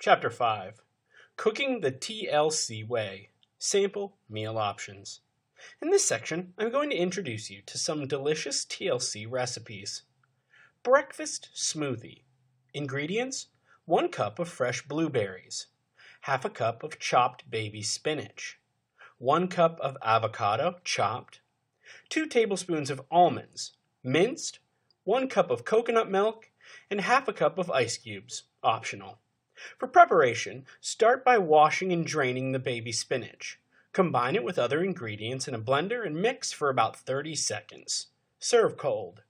Chapter 5 Cooking the TLC Way Sample Meal Options. In this section, I'm going to introduce you to some delicious TLC recipes. Breakfast Smoothie. Ingredients: 1 cup of fresh blueberries, half a cup of chopped baby spinach, 1 cup of avocado chopped, 2 tablespoons of almonds, minced, 1 cup of coconut milk, and half a cup of ice cubes, optional. For preparation, start by washing and draining the baby spinach. Combine it with other ingredients in a blender and mix for about 30 seconds. Serve cold.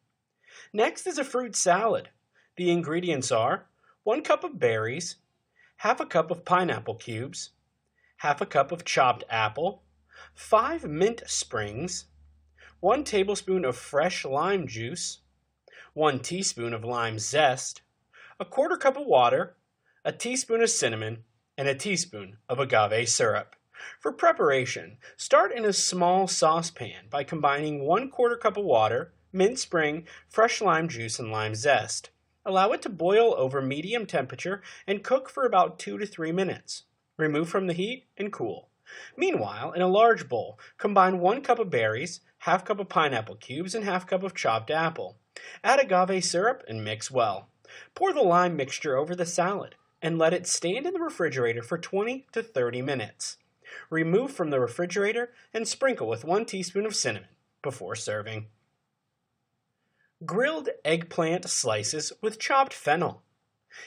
Next is a fruit salad. The ingredients are 1 cup of berries, half a cup of pineapple cubes, half a cup of chopped apple, 5 mint sprigs, 1 tablespoon of fresh lime juice, 1 teaspoon of lime zest, a 1/4 cup of water, a teaspoon of cinnamon, and a teaspoon of agave syrup. For preparation, start in a small saucepan by combining 1/4 cup of water, mint spring, fresh lime juice, and lime zest. Allow it to boil over medium temperature and cook for about 2 to 3 minutes. Remove from the heat and cool. Meanwhile, in a large bowl, combine 1 cup of berries, half cup of pineapple cubes, and half cup of chopped apple. Add agave syrup and mix well. Pour the lime mixture over the salad and let it stand in the refrigerator for 20 to 30 minutes. Remove from the refrigerator and sprinkle with 1 teaspoon of cinnamon before serving. Grilled eggplant slices with chopped fennel.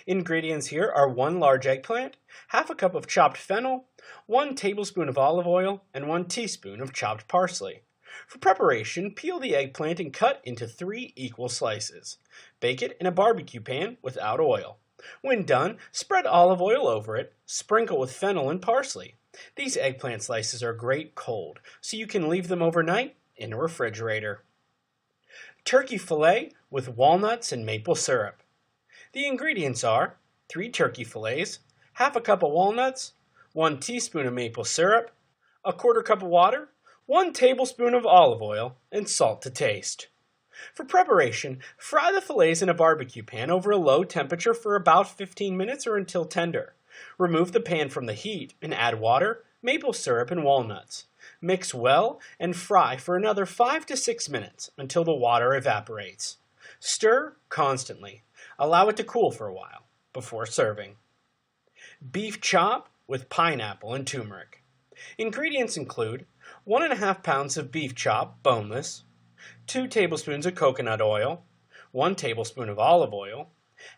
Ingredients here are 1 large eggplant, half a cup of chopped fennel, 1 tablespoon of olive oil, and 1 teaspoon of chopped parsley. For preparation, peel the eggplant and cut into 3 equal slices. Bake it in a barbecue pan without oil. When done, spread olive oil over it, sprinkle with fennel and parsley. These eggplant slices are great cold, so you can leave them overnight in a refrigerator. Turkey fillet with walnuts and maple syrup. The ingredients are 3 turkey fillets, half a cup of walnuts, 1 teaspoon of maple syrup, a 1/4 cup of water, 1 tablespoon of olive oil, and salt to taste. For preparation, fry the fillets in a barbecue pan over a low temperature for about 15 minutes or until tender. Remove the pan from the heat and add water, maple syrup, and walnuts. Mix well and fry for another 5 to 6 minutes until the water evaporates. Stir constantly. Allow it to cool for a while before serving. Beef chop with pineapple and turmeric. Ingredients include 1½ pounds of beef chop, boneless, 2 tablespoons of coconut oil, 1 tablespoon of olive oil,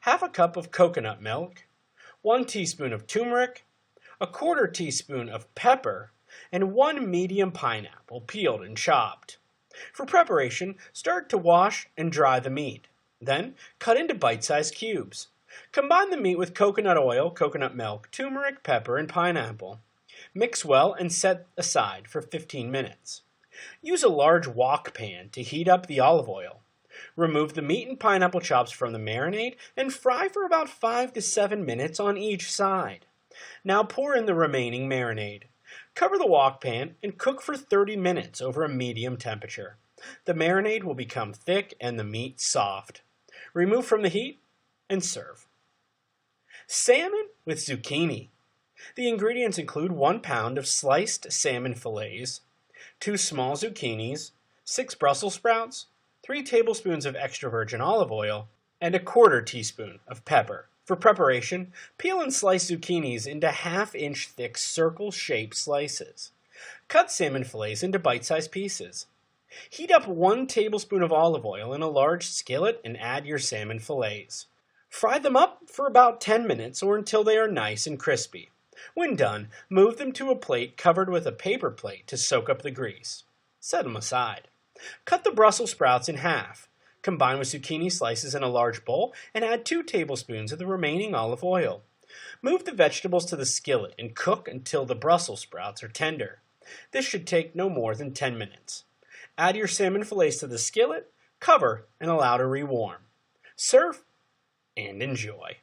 half a cup of coconut milk, 1 teaspoon of turmeric, a 1/4 teaspoon of pepper, and 1 medium pineapple peeled and chopped. For preparation, start to wash and dry the meat. Then, cut into bite-sized cubes. Combine the meat with coconut oil, coconut milk, turmeric, pepper, and pineapple. Mix well and set aside for 15 minutes. Use a large wok pan to heat up the olive oil. Remove the meat and pineapple chops from the marinade and fry for about 5 to 7 minutes on each side. Now pour in the remaining marinade. Cover the wok pan and cook for 30 minutes over a medium temperature. The marinade will become thick and the meat soft. Remove from the heat and serve. Salmon with zucchini. The ingredients include 1 pound of sliced salmon fillets, 2 small zucchinis, 6 Brussels sprouts, 3 tablespoons of extra virgin olive oil, and a 1/4 teaspoon of pepper. For preparation, peel and slice zucchinis into 1/2-inch thick circle-shaped slices. Cut salmon fillets into bite-sized pieces. Heat up 1 tablespoon of olive oil in a large skillet and add your salmon fillets. Fry them up for about 10 minutes or until they are nice and crispy. When done, move them to a plate covered with a paper plate to soak up the grease. Set them aside. Cut the Brussels sprouts in half. Combine with zucchini slices in a large bowl and add 2 tablespoons of the remaining olive oil. Move the vegetables to the skillet and cook until the Brussels sprouts are tender. This should take no more than 10 minutes. Add your salmon fillets to the skillet, cover, and allow to rewarm. Serve and enjoy.